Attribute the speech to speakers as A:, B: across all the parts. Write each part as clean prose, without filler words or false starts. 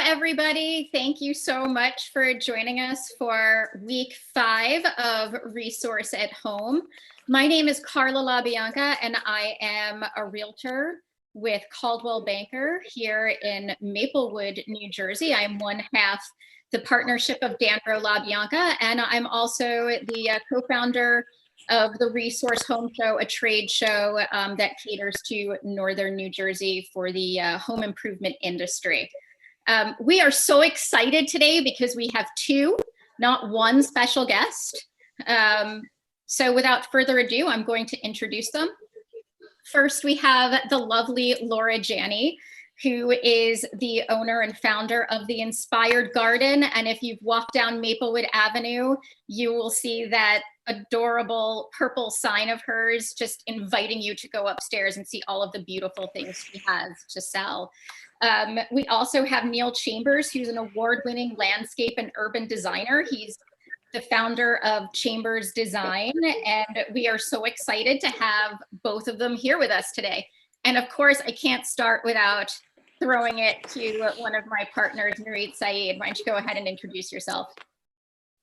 A: everybody. Thank you so much for joining us for week 5 of Resource at Home. My name is Carla LaBianca, and I am a realtor with Caldwell Banker here in Maplewood, New Jersey. I'm one half the partnership of Danbro LaBianca, and I'm also the co-founder of the Resource Home Show, a trade show that caters to Northern New Jersey for the home improvement industry. We are so excited today because we have 2, not 1 special guest. So without further ado, I'm going to introduce them. First, we have the lovely Laura Janney, who is the owner and founder of the Inspired Garden. And if you've walked down Maplewood Avenue, you will see that adorable purple sign of hers, just inviting you to go upstairs and see all of the beautiful things she has to sell. We also have Neil Chambers, who's an award-winning landscape and urban designer. He's the founder of Chambers Design, and we are so excited to have both of them here with us today. And of course, I can't start without throwing it to one of my partners, Nureet Saeed. Why don't you go ahead and introduce yourself?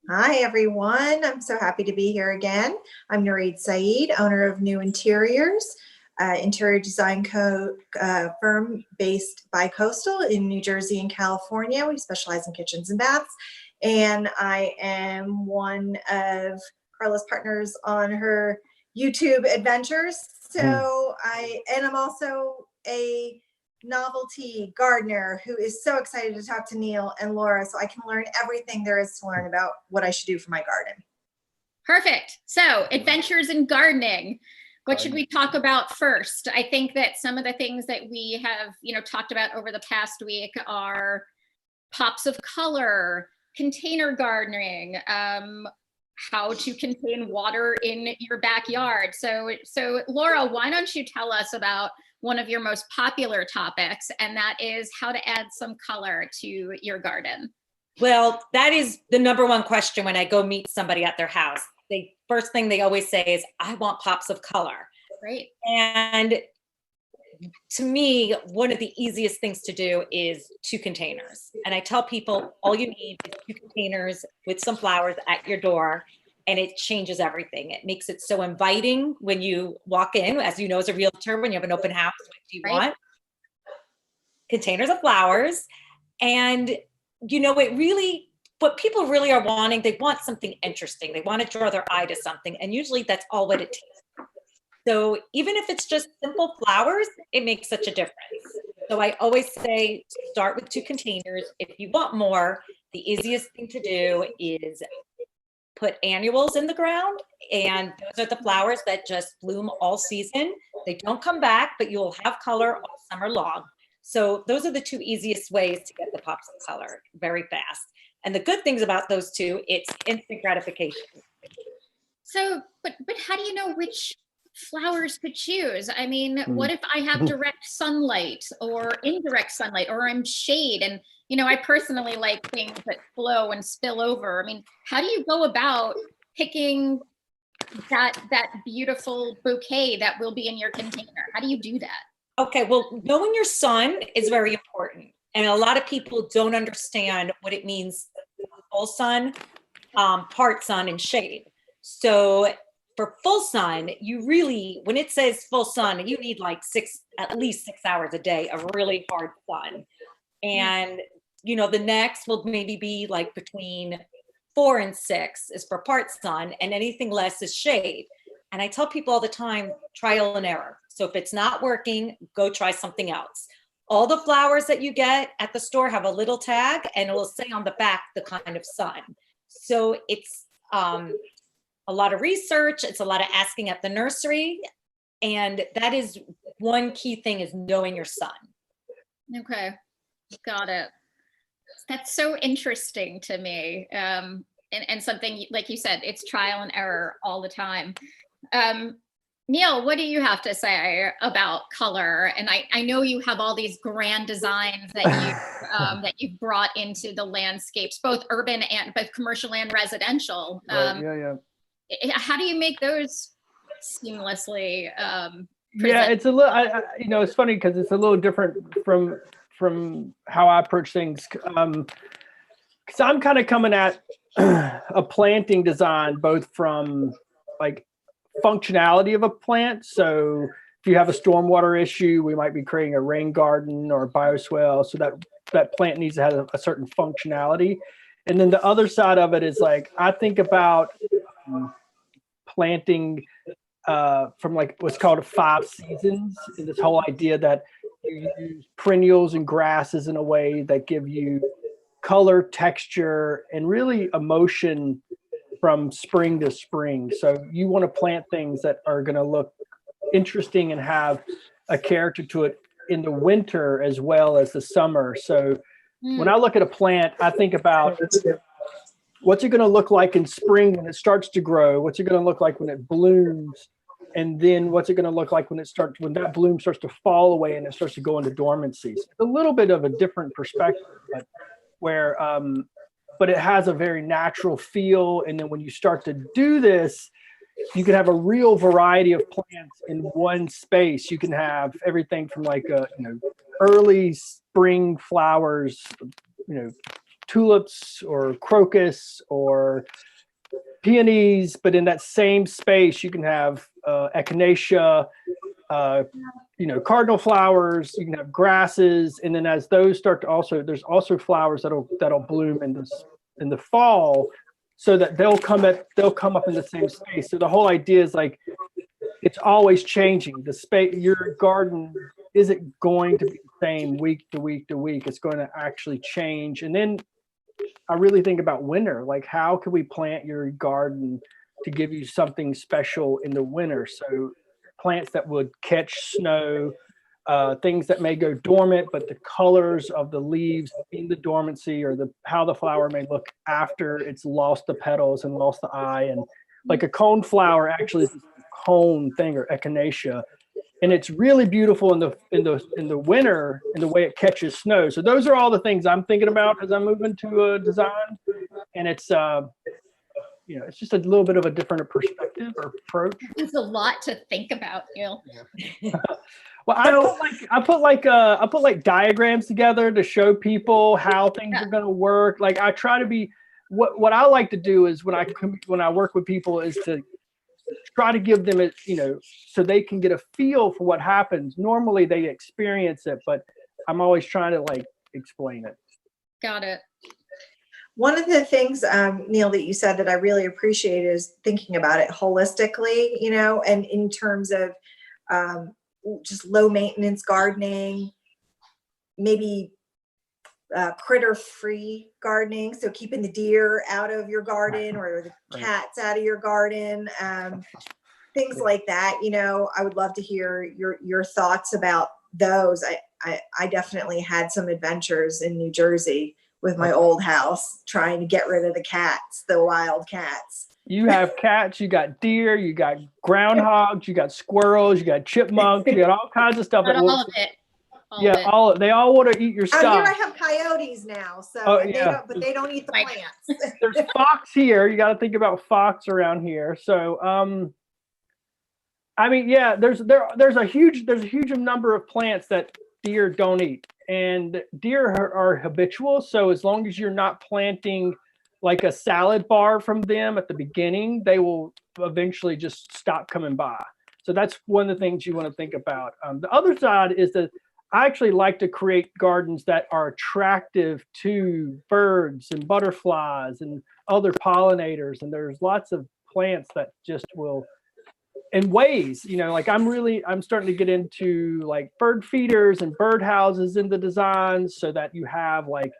B: Hi, everyone. I'm so happy to be here again. I'm Nureet Saeed, owner of New Interiors, interior design firm based bi-coastal in New Jersey and California. We specialize in kitchens and baths. And I am one of Carla's partners on her YouTube adventures. So I'm also a novelty gardener who is so excited to talk to Neil and Laura so I can learn everything there is to learn about what I should do for my garden.
A: Perfect. So adventures in gardening. What should we talk about first? I think that some of the things that we have, talked about over the past week are pops of color, container gardening, how to contain water in your backyard. So Laura, why don't you tell us about one of your most popular topics, and that is how to add some color to your garden.
C: Well, that is the number one question when I go meet somebody at their house. The first thing they always say is, I want pops of color.
A: Right.
C: And to me, one of the easiest things to do is 2 containers. And I tell people all you need is 2 containers with some flowers at your door, and it changes everything. It makes it so inviting when you walk in, as you know, as a realtor, when you have an open house, what do you want? Containers of flowers. And it really, what people really are wanting, they want something interesting. They want to draw their eye to something. And usually that's all what it takes. So even if it's just simple flowers, it makes such a difference. So I always say, start with 2 containers. If you want more, the easiest thing to do is put annuals in the ground. And those are the flowers that just bloom all season. They don't come back, but you'll have color all summer long. So those are the 2 easiest ways to get the pops of color very fast. And the good things about those 2, it's instant gratification.
A: So, but how do you know which flowers to choose? I mean, what if I have direct sunlight or indirect sunlight, or I'm shade? And, I personally like things that flow and spill over. I mean, how do you go about picking that beautiful bouquet that will be in your container? How do you do that?
C: Okay, well, knowing your sun is very important. And a lot of people don't understand what it means, full sun, part sun, and shade. So for full sun, you really, when it says full sun, you need like at least 6 hours a day of really hard sun. And, the next will maybe be like between 4 and 6 is for part sun, and anything less is shade. And I tell people all the time, trial and error. So if it's not working, go try something else. All the flowers that you get at the store have a little tag, and it will say on the back the kind of sun. So it's a lot of research. It's a lot of asking at the nursery. And that is one key thing, is knowing your sun. Okay,
A: got it. That's so interesting to me. And something, like you said, it's trial and error all the time. Neil, what do you have to say about color? And I know you have all these grand designs that you've brought into the landscapes, both urban and both commercial and residential.
D: Yeah.
A: How do you make those seamlessly?
D: Yeah, it's a little. It's funny because it's a little different from from how I approach things. Because I'm kind of coming at a planting design both from like functionality of a plant. So if you have a stormwater issue, we might be creating a rain garden or a bioswale. So that plant needs to have a certain functionality. And then the other side of it is like, I think about planting from like what's called a 5 seasons. And this whole idea that you use perennials and grasses in a way that give you color, texture, and really emotion from spring to spring. So you want to plant things that are going to look interesting and have a character to it in the winter as well as the summer. So when I look at a plant, I think about what's it going to look like in spring when it starts to grow? What's it going to look like when it blooms? And then what's it going to look like when that bloom starts to fall away and it starts to go into dormancy? So it's a little bit of a different perspective, but it has a very natural feel. And then when you start to do this, you can have a real variety of plants in one space. You can have everything from like early spring flowers, tulips or crocus or peonies, but in that same space you can have echinacea, cardinal flowers, you can have grasses, and then as those start to there's also flowers that'll bloom in the fall, so that they'll come up in the same space. So the whole idea is like it's always changing. The space, your garden isn't going to be the same week to week to week. It's going to actually change. And then I really think about winter, like how can we plant your garden to give you something special in the winter? So plants that would catch snow, things that may go dormant, but the colors of the leaves in the dormancy or how the flower may look after it's lost the petals and lost the eye. And like a cone flower actually is a cone thing, or echinacea. And it's really beautiful in the winter in the way it catches snow. So those are all the things I'm thinking about as I'm moving to a design. And it's it's just a little bit of a different perspective or approach.
A: It's a lot to think about, Neil.
D: Well, I put like diagrams together to show people how things are going to work. Like I try to be what I like to do is when I work with people is to try to give them so they can get a feel for what happens. Normally they experience it, but I'm always trying to like explain it.
A: Got it.
B: One of the things, Neil, that you said that I really appreciate is thinking about it holistically, and in terms of just low maintenance gardening, maybe critter free gardening. So keeping the deer out of your garden or the cats out of your garden, things like that. I would love to hear your thoughts about those. I definitely had some adventures in New Jersey with my old house trying to get rid of the cats, the wild cats.
D: You have cats, you got deer, you got groundhogs, you got squirrels, you got chipmunks, you got all kinds of stuff.
A: All of it.
D: They all want to eat your stuff.
B: Out here I have coyotes now, so they don't eat the plants.
D: There's fox here. You got to think about fox around here. So there's a huge number of plants that deer don't eat, and deer are habitual. So as long as you're not planting like a salad bar from them at the beginning, they will eventually just stop coming by. So that's one of the things you want to think about. The other side is that I actually like to create gardens that are attractive to birds and butterflies and other pollinators. And there's lots of plants that just will, in ways, like I'm starting to get into like bird feeders and bird houses in the designs, so that you have like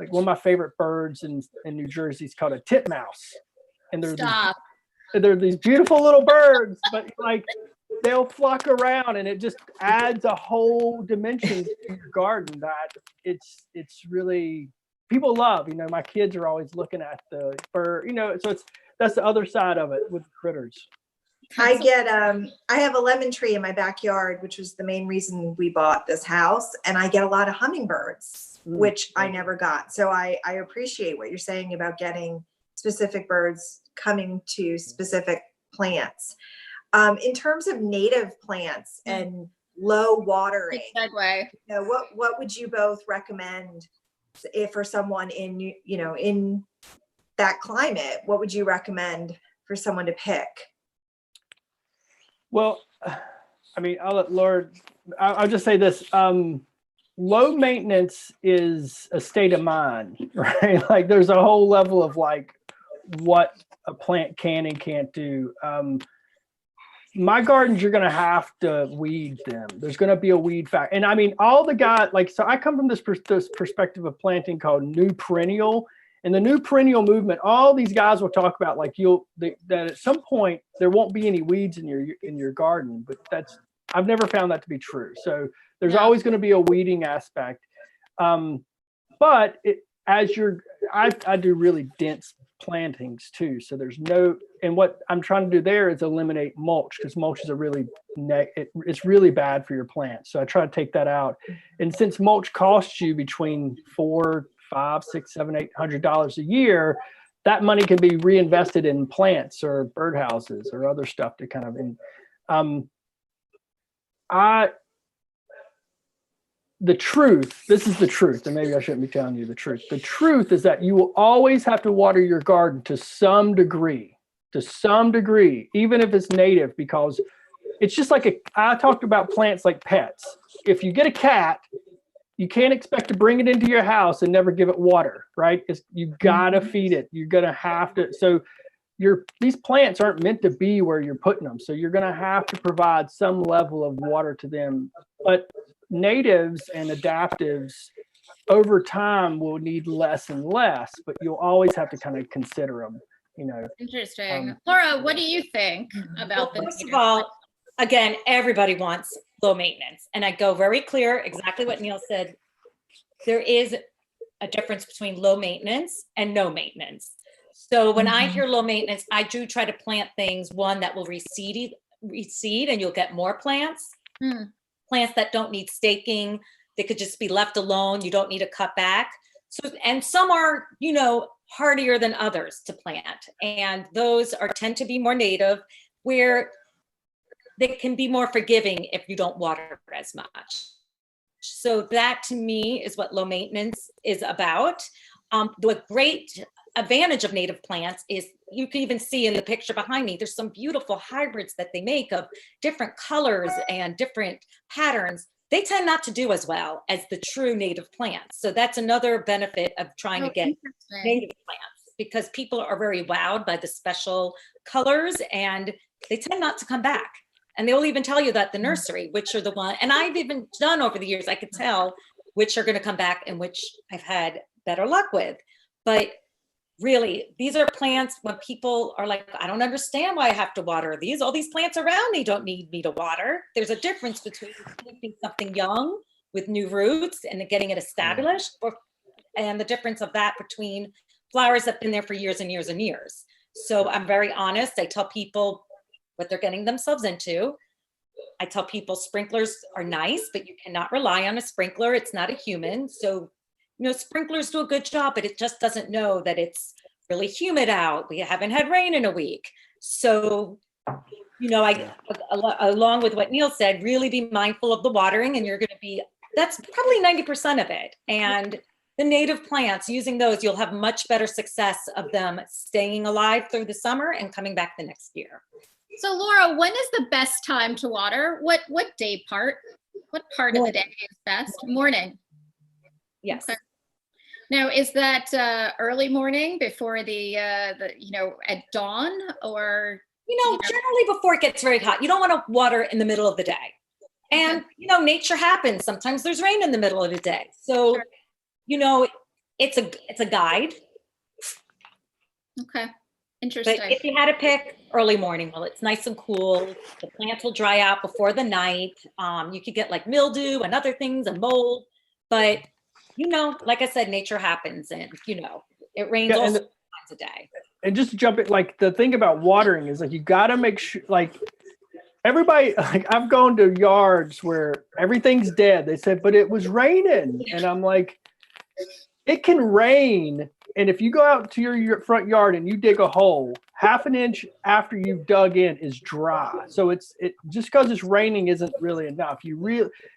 D: one of my favorite birds in New Jersey is called a titmouse. And they're these beautiful little birds, but like they'll flock around, and it just adds a whole dimension to your garden that it's really people love. My kids are always looking at the bird, so that's the other side of it with the critters.
B: I have a lemon tree in my backyard, which was the main reason we bought this house, and I get a lot of hummingbirds, which I never got. So I appreciate what you're saying about getting specific birds coming to specific plants. In terms of native plants and low watering.
A: Good segue.
B: You know, what would you both recommend if for someone in, you know, in that climate? What would you recommend for someone to pick?
D: Well, I mean, I'll let Laura, I'll just say this. Low maintenance is a state of mind, right? Like there's a whole level of like what a plant can and can't do. My gardens, you're going to have to weed them. There's going to be a weed factor. And I mean, all the guys, like, so I come from this perspective of planting called new perennial. And the new perennial movement, all these guys will talk about like that at some point there won't be any weeds in your garden, but I've never found that to be true. So there's always going to be a weeding aspect. But I do really dense plantings too. So there's and what I'm trying to do there is eliminate mulch, because mulch is it's really bad for your plants. So I try to take that out. And since mulch costs you between $400, $500, $600, $700, $800 a year, that money can be reinvested in plants or birdhouses or other stuff to kind of, the truth, this is the truth, and maybe I shouldn't be telling you the truth. The truth is that you will always have to water your garden to some degree, even if it's native, because it's just like I talked about plants like pets. If you get a cat, you can't expect to bring it into your house and never give it water, right? You gotta feed it. You're gonna have to. So these plants aren't meant to be where you're putting them. So you're gonna have to provide some level of water to them. But natives and adaptives over time will need less and less, but you'll always have to kind of consider them, you know.
A: Interesting. Laura, what do you think about
C: Well, first of all, again, everybody wants low maintenance. And I go very clear, exactly what Neil said. There is a difference between low maintenance and no maintenance. So when I hear low maintenance, I do try to plant things, one that will reseed and you'll get more plants. Plants that don't need staking, they could just be left alone. You don't need to cut back. So, and some are, you know, hardier than others to plant. And those tend to be more native, where they can be more forgiving if you don't water as much. So that to me is what low maintenance is about. The great advantage of native plants is you can even see in the picture behind me, there's some beautiful hybrids that they make of different colors and different patterns. They tend not to do as well as the true native plants. So that's another benefit of trying to get native plants, because people are very wowed by the special colors and they tend not to come back. And they'll even tell you that the nursery, which are the one, and I've even done over the years, I could tell which are going to come back and which I've had better luck with. But really, these are plants when people are like, I don't understand why I have to water these. All these plants around me don't need me to water. There's a difference between planting something young with new roots and getting it established, and the difference of that between flowers that have been there for years and years and years. So I'm very honest. I tell people what they're getting themselves into. I tell people sprinklers are nice, but you cannot rely on a sprinkler. It's not a human. So, you know, sprinklers do a good job, but it just doesn't know that it's really humid out. We haven't had rain in a week. So, you know, along with what Neil said, really be mindful of the watering, and that's probably 90% of it. And the native plants, using those, you'll have much better success of them staying alive through the summer and coming back the next year.
A: So Laura, when is the best time to water? What day part? What part of the day is best? Morning.
C: Yes.
A: Okay. Now, is that early morning before the you know, at dawn, or?
C: Generally before it gets very hot. You don't want to water in the middle of the day. And, you know, nature happens. Sometimes there's rain in the middle of the day. So, you know, it's a guide.
A: Okay. Interesting.
C: But if you had to pick early morning, well, it's nice and cool. The plants will dry out before the night. You could get like mildew and other things and mold. But, you know, like I said, nature happens, and, you know, it rains all times a day.
D: And just to jump in, like the thing about watering is like, you got to make sure, like everybody, like I've gone to yards where everything's dead. They said, but it was raining. And I'm like, it can rain, and if you go out to your front yard and you dig a hole, half an inch after you've dug in is dry. So it just because it's raining isn't really enough.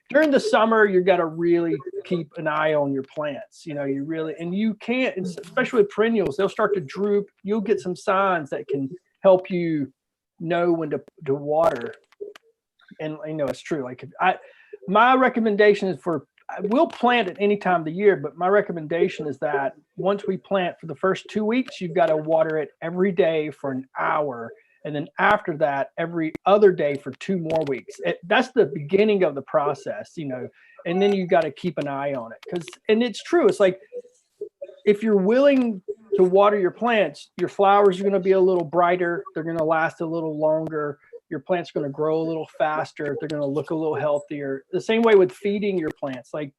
D: During the summer, you got to really keep an eye on your plants. And you can't, especially with perennials, they'll start to droop. You'll get some signs that can help you know when to water. And it's true. Like my recommendation is we'll plant at any time of the year, but my recommendation is that once we plant for the first 2 weeks, you've got to water it every day for an hour. And then after that, every other day for 2 more weeks. That's the beginning of the process, and then you got to keep an eye on it. And it's true. It's like, if you're willing to water your plants, your flowers are going to be a little brighter. They're going to last a little longer. Your plant's going to grow a little faster. They're going to look a little healthier. The same way with feeding your plants, but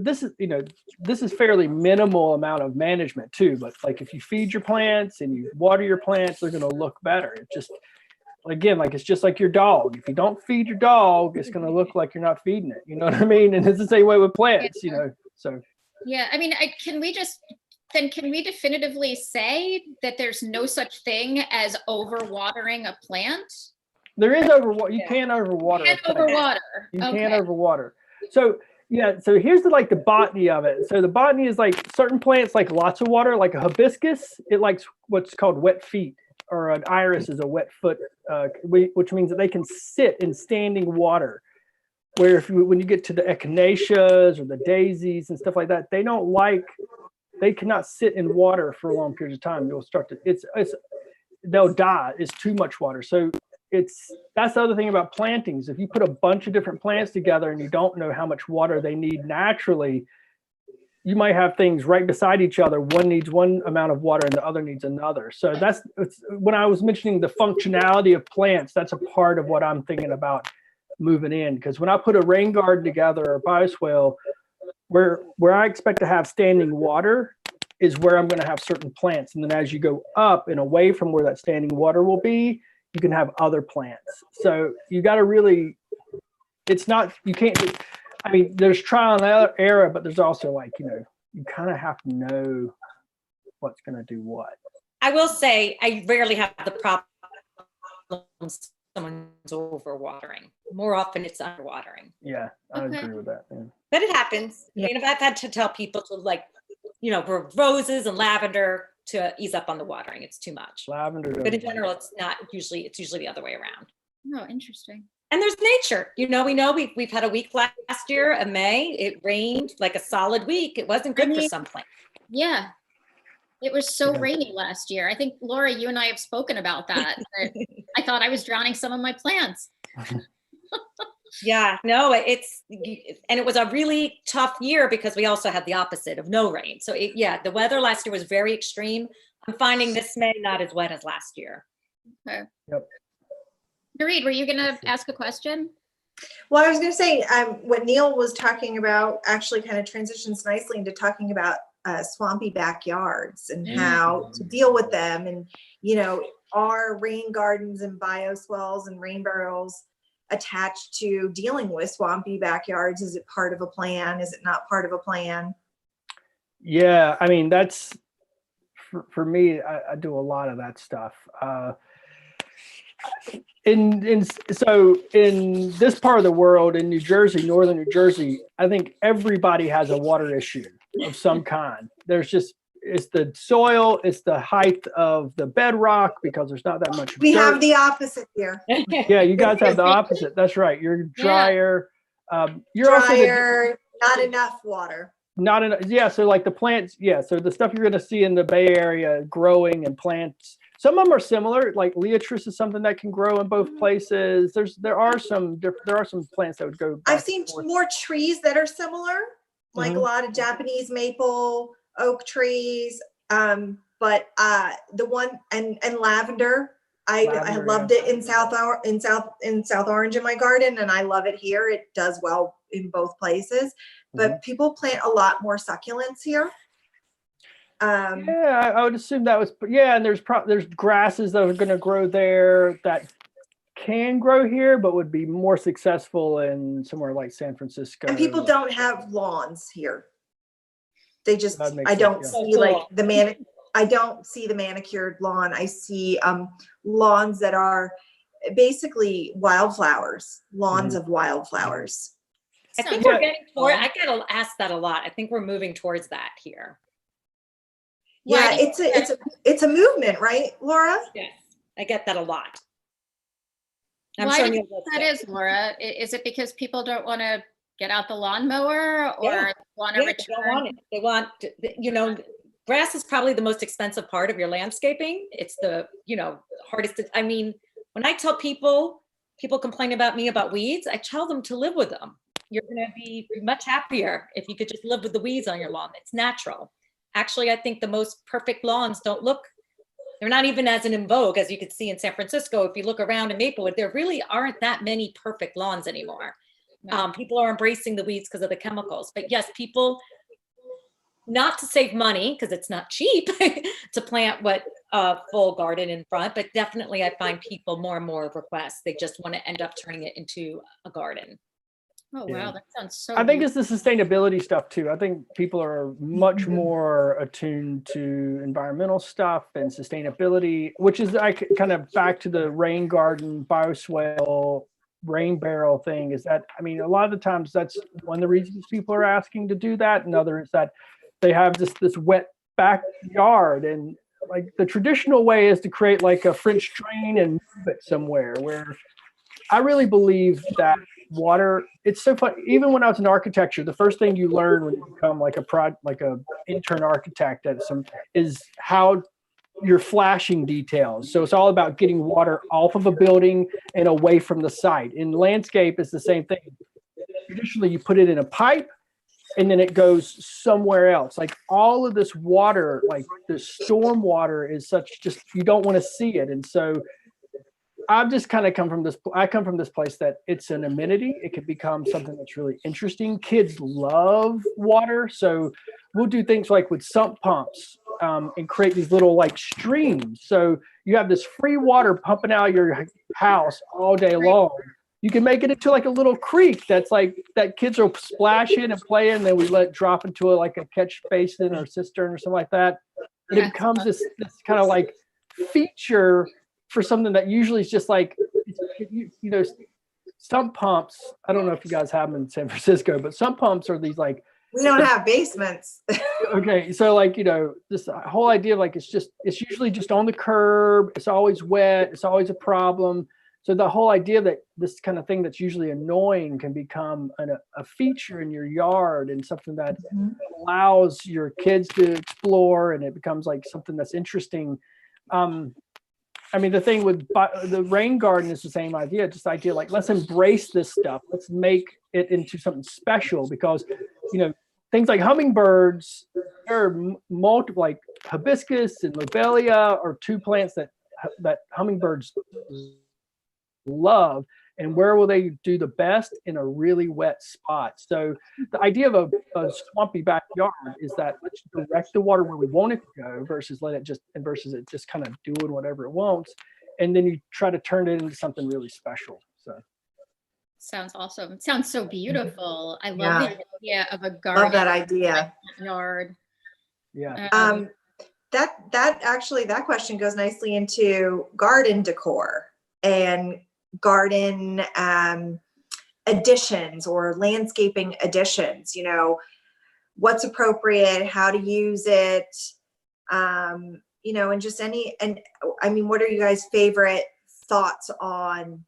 D: this is fairly minimal amount of management too. But like if you feed your plants and you water your plants, they're going to look better. It just, again, like it's just like your dog. If you don't feed your dog, it's going to look like you're not feeding it. You know what I mean? And it's the same way with plants, so.
A: Yeah. I mean, can we definitively say that there's no such thing as overwatering a plant?
D: There is you can overwater.
A: You can overwater.
D: You can overwater. So so here's the botany of it. So the botany is like certain plants like lots of water, like a hibiscus, it likes what's called wet feet, or an iris is a wet foot, which means that they can sit in standing water. Where when you get to the echinaceas or the daisies and stuff like that, they cannot sit in water for long periods of time. You'll start to, they'll die. It's too much water. So that's the other thing about plantings. If you put a bunch of different plants together and you don't know how much water they need naturally, you might have things right beside each other. One needs one amount of water and the other needs another. So when I was mentioning the functionality of plants, that's a part of what I'm thinking about moving in. Because when I put a rain garden together or a bioswale, where I expect to have standing water is where I'm going to have certain plants. And then as you go up and away from where that standing water will be, you can have other plants. So you got to really, there's trial and error, but there's also you kind of have to know what's going to do what.
C: I will say I rarely have the problem someone's overwatering. More often it's underwatering.
D: Yeah, I agree with that. Yeah.
C: But it happens. Yeah. I've had to tell people to grow roses and lavender to ease up on the watering. It's too much.
D: Lavender.
C: But in general, it's usually the other way around.
A: Oh, interesting.
C: And there's nature. We know we've had a week last year of May. It rained like a solid week. It wasn't good for some plants.
A: Yeah. It was so rainy last year. I think, Laura, you and I have spoken about that. I thought I was drowning some of my plants.
C: Yeah, no, and it was a really tough year because we also had the opposite of no rain. So the weather last year was very extreme. I'm finding this May not as wet as last year.
A: Okay.
D: Yep.
A: Nareed, were you going to ask a question?
B: Well, I was going to say what Neil was talking about actually kind of transitions nicely into talking about swampy backyards and how to deal with them. And, are rain gardens and bioswales and rain barrels attached to dealing with swampy backyards? Is it part of a plan? Is it not part of a plan?
D: Yeah, I mean, that's for me, I do a lot of that stuff. So in this part of the world, in New Jersey, northern New Jersey, I think everybody has a water issue of some kind. It's the soil, it's the height of the bedrock because there's not that much
B: We
D: dirt.
B: have the opposite here.
D: Yeah, you guys have the opposite. That's right. You're drier. You're
B: drier, not enough water.
D: Not enough. Yeah. So like the plants. Yeah. So the stuff you're going to see in the Bay Area growing and plants. Some of them are similar. Like Leotris is something that can grow in both places. There are some plants that would go.
B: I've seen more trees that are similar, like a lot of Japanese maple, oak trees. But the one and lavender. I loved it in South Orange in my garden, and I love it here. It does well in both places. But people plant a lot more succulents here.
D: Yeah, I would assume that was, and there's grasses that are going to grow there that can grow here, but would be more successful in somewhere like San Francisco.
B: And people don't have lawns here. They just,
D: That makes
B: I
D: sense,
B: don't
D: yeah.
B: see like I don't see the manicured lawn. I see lawns that are basically wildflowers, lawns of wildflowers.
C: I think
A: Sounds
C: we're getting toward,
A: cool.
C: I get asked that a lot. I think we're moving towards that here.
B: Yeah,
A: Why do you
B: it's a movement, right, Laura?
C: Yes, I get that a lot. I'm
A: Why
C: sure
A: do you
C: Neil
A: think
C: does
A: that
C: too.
A: is, Laura? Is it because people don't want to get out the lawnmower or
C: Yeah.
A: want to
C: Yeah, they don't want
A: return?
C: it. They want, you know, grass is probably the most expensive part of your landscaping. It's the, you know, hardest. I mean, when I tell people complain about me about weeds, I tell them to live with them. You're going to be much happier if you could just live with the weeds on your lawn. It's natural. Actually, I think the most perfect lawns don't look, they're not even as in vogue as you could see in San Francisco. If you look around in Maplewood, there really aren't that many perfect lawns anymore.
A: No.
C: People are embracing the weeds because of the chemicals. But yes, people, not to save money because it's not cheap to plant what full garden in front, but definitely I find people more and more requests. They just want to end up turning it into a garden.
A: Oh,
D: Yeah.
A: wow. That sounds so
D: I think
A: beautiful.
D: it's the sustainability stuff too. I think people are much more attuned to environmental stuff and sustainability, which is like kind of back to the rain garden, bioswale, rain barrel thing. Is that, I mean, a lot of the times that's one of the reasons people are asking to do that. Another is that they have this wet backyard, and like the traditional way is to create like a French drain and move it somewhere, where I really believe that water, it's so fun. Even when I was in architecture, the first thing you learn when you become like a intern architect at some is how you're flashing details. So it's all about getting water off of a building and away from the site. In landscape, it's the same thing. Traditionally, you put it in a pipe and then it goes somewhere else. Like all of this water, like the storm water is such, just, you don't want to see it. And so I've just kind of come from this place that it's an amenity. It could become something that's really interesting. Kids love water. So we'll do things like with sump pumps and create these little like streams. So you have this free water pumping out of your house all day long. You can make it into like a little creek that's like that kids will splash in and play in. Then we let it drop into like a catch basin or cistern or something like that. And it becomes this kind of like feature for something that usually is just like, you know, sump pumps. I don't know if you guys have them in San Francisco, but sump pumps are these like,
B: We don't have basements.
D: okay, so like, you know, this whole idea of like, it's usually just on the curb. It's always wet. It's always a problem. So the whole idea that this kind of thing that's usually annoying can become a feature in your yard and something that allows your kids to explore, and it becomes like something that's interesting. I mean, the thing with the rain garden is the same idea, just the idea like, let's embrace this stuff. Let's make it into something special, because, you know, things like hummingbirds, there are multiple, like hibiscus and lobelia are two plants that hummingbirds love. And where will they do the best? In a really wet spot. So the idea of a swampy backyard is that let's direct the water where we want it to go versus it just kind of doing whatever it wants. And then you try to turn it into something really special. So
A: Sounds awesome. It sounds so beautiful. I love
B: Yeah.
A: the idea of a
B: Love
A: garden
B: that idea.
A: yard.
D: yeah.
B: That question goes nicely into garden decor and garden additions or landscaping additions. You know, what's appropriate, how to use it, you know, and just and I mean, what are you guys' favorite thoughts on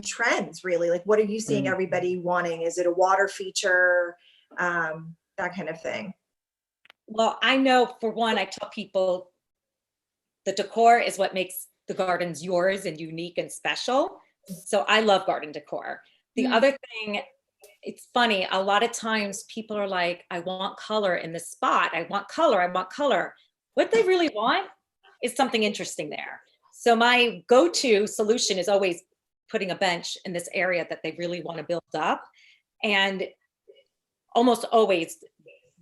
B: trends, really? Like, what are you seeing everybody wanting? Is it a water feature, that kind of thing?
C: Well, I know for one, I tell people the decor is what makes the gardens yours and unique and special. So I love garden decor. The other thing, it's funny, a lot of times people are like, I want color in this spot. I want color. I want color. What they really want is something interesting there. So my go-to solution is always putting a bench in this area that they really want to build up. And almost always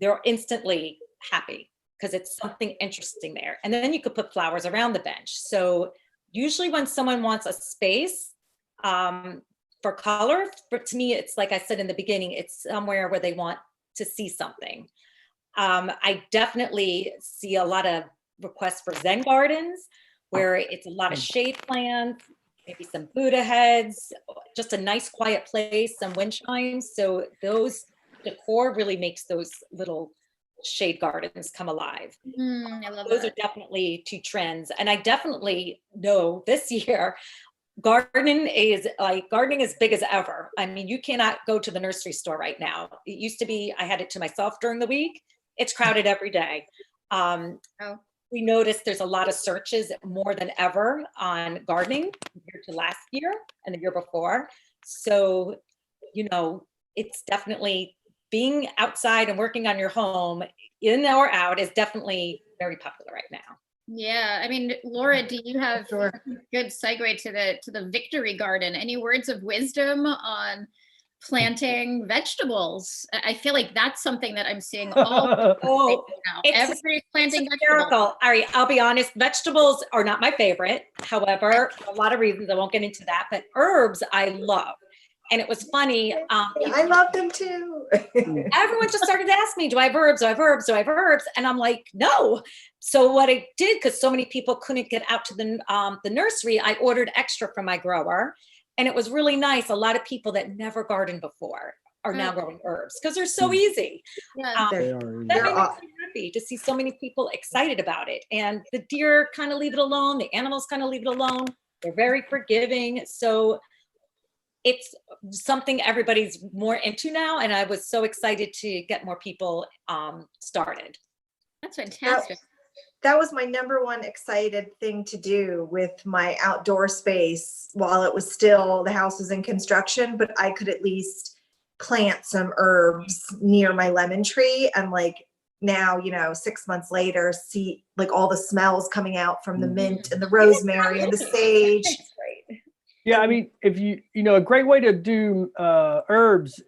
C: they're instantly happy because it's something interesting there. And then you could put flowers around the bench. So usually when someone wants a space for color, to me, it's like I said in the beginning, it's somewhere where they want to see something. I definitely see a lot of requests for Zen gardens where it's a lot of shade plants, maybe some Buddha heads, just a nice quiet place, some wind chimes. So those decor really makes those little shade gardens come alive.
A: I love
C: Those
A: that.
C: are definitely two trends. And I definitely know this year, gardening is big as ever. I mean, you cannot go to the nursery store right now. It used to be, I had it to myself during the week. It's crowded every day.
A: Oh.
C: We noticed there's a lot of searches more than ever on gardening compared to last year and the year before. So, you know, it's definitely being outside and working on your home in or out is definitely very popular right now.
A: Yeah, I mean, Laura, do you have
B: Sure.
A: a good segue to the victory garden? Any words of wisdom on planting vegetables? I feel like that's something that I'm seeing all
C: Oh,
A: now.
C: it's
A: Everybody's planting vegetables.
C: hysterical. All right, I'll be honest, vegetables are not my favorite. However, for a lot of reasons, I won't get into that, but herbs I love. And it was funny.
B: I love them too.
C: Everyone just started to ask me, do I have herbs? Do I have herbs? Do I have herbs? And I'm like, no. So what I did, because so many people couldn't get out to the nursery, I ordered extra from my grower. And it was really nice. A lot of people that never gardened before are now growing herbs because they're so easy.
A: Yeah.
D: They
C: That
D: are.
C: made me happy to see so many people excited about it. And the deer kind of leave it alone. The animals kind of leave it alone. They're very forgiving. So it's something everybody's more into now. And I was so excited to get more people started.
A: That's fantastic.
B: That was my number one excited thing to do with my outdoor space while it was still, the house was in construction, but I could at least plant some herbs near my lemon tree. And like now, you know, 6 months later, see like all the smells coming out from the mint and the rosemary and the sage.
C: That's great.
D: Yeah, I mean, if you know, a great way to do herbs,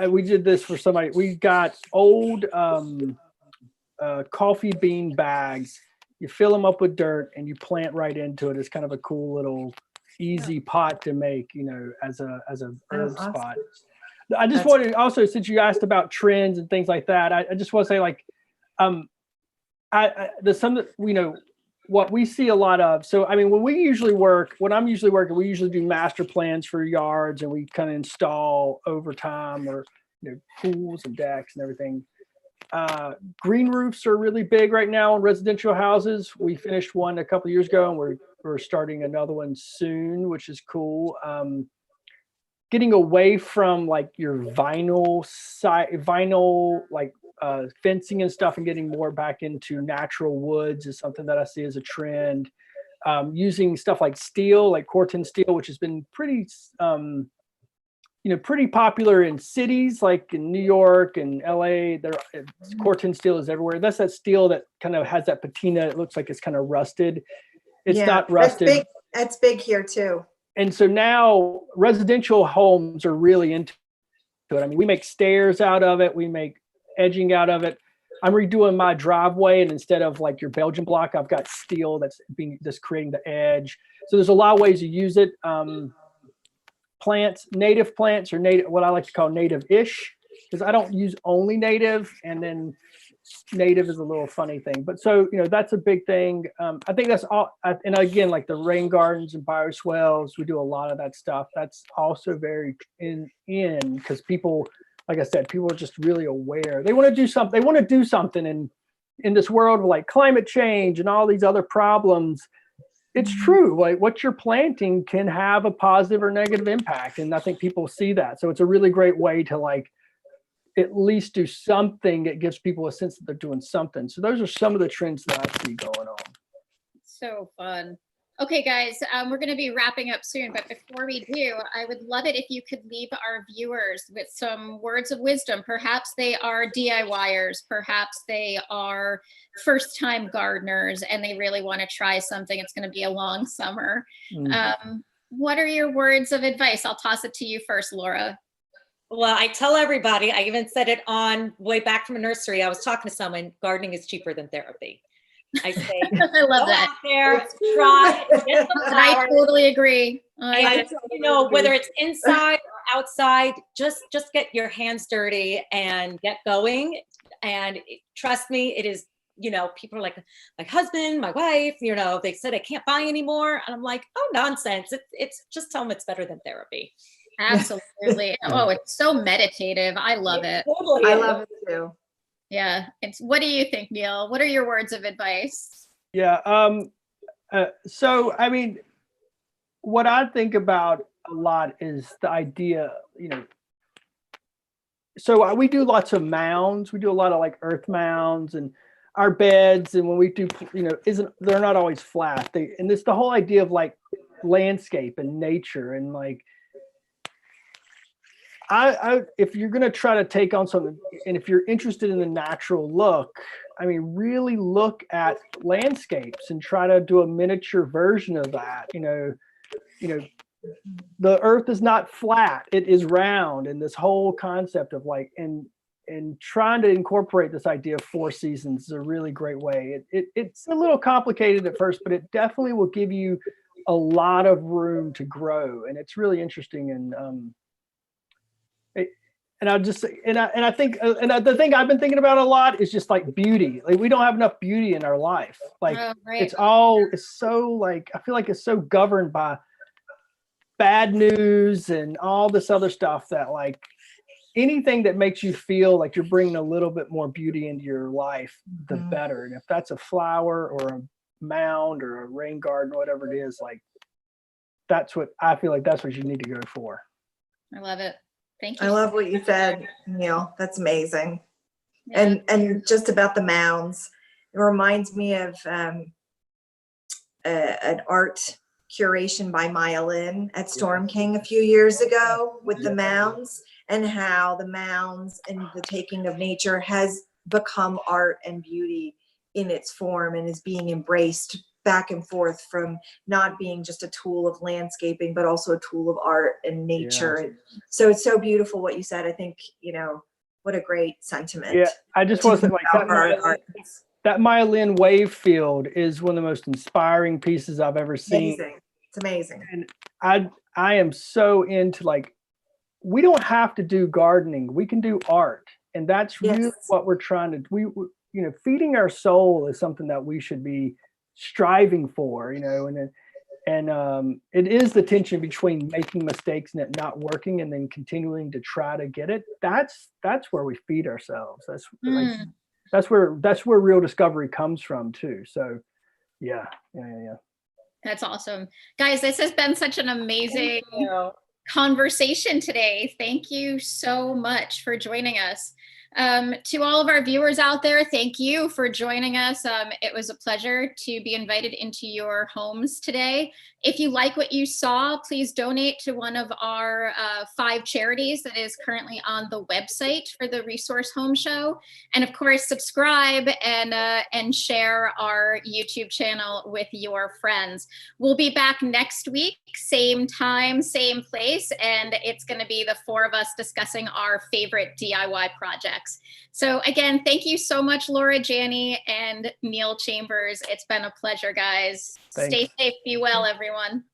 D: we did this for somebody. We got old coffee bean bags. You fill them up with dirt and you plant right into it. It's kind of a cool little easy pot to make, you know, as a herb
B: awesome.
D: spot. I just wanted also, since you asked about trends and things like that, I just want to say, like, there's some that, you know, what we see a lot of. So, I mean, when I'm usually working, we usually do master plans for yards and we kind of install over time, or, you know, pools and decks and everything. Green roofs are really big right now in residential houses. We finished one a couple of years ago and we're starting another one soon, which is cool. Getting away from like your vinyl like fencing and stuff and getting more back into natural woods is something that I see as a trend. Using stuff like steel, like Corten steel, which has been pretty pretty popular in cities like in New York and LA. Corten steel is everywhere. That's that steel that kind of has that patina. It looks like it's kind of rusted. It's not rusted.
B: That's big here too.
D: And so now residential homes are really into it. I mean, we make stairs out of it. We make edging out of it. I'm redoing my driveway, and instead of like your Belgian block, I've got steel that's creating the edge. So there's a lot of ways to use it. Native plants, or native, what I like to call native-ish, because I don't use only native, and then native is a little funny thing. But so, you know, that's a big thing. I think that's all. And again, like the rain gardens and bioswales, we do a lot of that stuff. That's also very in because people, like I said, people are just really aware. They want to do something. They want to do something in this world of like climate change and all these other problems. It's true. Like what you're planting can have a positive or negative impact. And I think people see that. So it's a really great way to like at least do something that gives people a sense that they're doing something. So those are some of the trends that I see going on.
A: So fun. Okay, guys, we're going to be wrapping up soon, but before we do, I would love it if you could leave our viewers with some words of wisdom. Perhaps they are DIYers, perhaps they are first-time gardeners, and they really want to try something. It's going to be a long summer. What are your words of advice? I'll toss it to you first, Laura.
C: Well, I tell everybody, I even said it on way back from a nursery. I was talking to someone, gardening is cheaper than therapy. I say,
A: I love
C: go
A: that.
C: out there, try, get some
A: I
C: flowers.
A: totally agree.
C: And, you know, whether it's inside or outside, just get your hands dirty and get going. And trust me, it is, people are like, my husband, my wife, they said I can't buy anymore. And I'm like, oh, nonsense. It's just tell them it's better than therapy.
A: Absolutely. Oh, it's so meditative. I love it.
C: Totally.
B: I love it too.
A: Yeah. What do you think, Neil? What are your words of advice?
D: Yeah. So, I mean, what I think about a lot is the idea, so we do lots of mounds. We do a lot of like earth mounds and our beds. And when we do, they're not always flat. And it's the whole idea of like landscape and nature and like, if you're going to try to take on something, and if you're interested in the natural look, I mean, really look at landscapes and try to do a miniature version of that. The earth is not flat, it is round. And this whole concept of like, and trying to incorporate this idea of 4 seasons is a really great way. It's a little complicated at first, but it definitely will give you a lot of room to grow. And it's really interesting. And I'll just say, I think, the thing I've been thinking about a lot is just like beauty. Like we don't have enough beauty in our life. Like
A: right.
D: it's so like, I feel like it's so governed by bad news and all this other stuff that like anything that makes you feel like you're bringing a little bit more beauty into your life, the better. And if that's a flower or a mound or a rain garden, whatever it is, like that's what I feel like that's what you need to go for.
A: I love it. Thank you.
B: I love what you said, Neil. That's amazing.
A: Yeah.
B: And just about the mounds, it reminds me of an art curation by Maya Lin at Storm King a few years ago with the mounds, and how the mounds and the taking of nature has become art and beauty in its form and is being embraced back and forth from not being just a tool of landscaping, but also a tool of art and nature.
D: Yeah.
B: And so it's so beautiful what you said. I think, what a great sentiment.
D: Yeah, I just want to say
B: like
D: that Maya Lin wave field is one of the most inspiring pieces I've ever seen.
B: amazing. It's amazing.
D: And I am so into like, we don't have to do gardening. We can do art. And that's really what we're trying to, feeding our soul is something that we should be striving for, and it is the tension between making mistakes and it not working and then continuing to try to get it. That's where we feed ourselves. That's where real discovery comes from too. So yeah.
A: That's awesome. Guys, this has been such an amazing conversation today. Thank you so much for joining us. To all of our viewers out there, thank you for joining us. It was a pleasure to be invited into your homes today. If you like what you saw, please donate to one of our 5 charities that is currently on the website for the Resource Home Show. And of course, subscribe and share our YouTube channel with your friends. We'll be back next week, same time, same place, and it's going to be the 4 of us discussing our favorite DIY projects. So again, thank you so much, Laura Janney and Neil Chambers. It's been a pleasure, guys.
D: Thanks.
A: Stay safe, be well, everyone.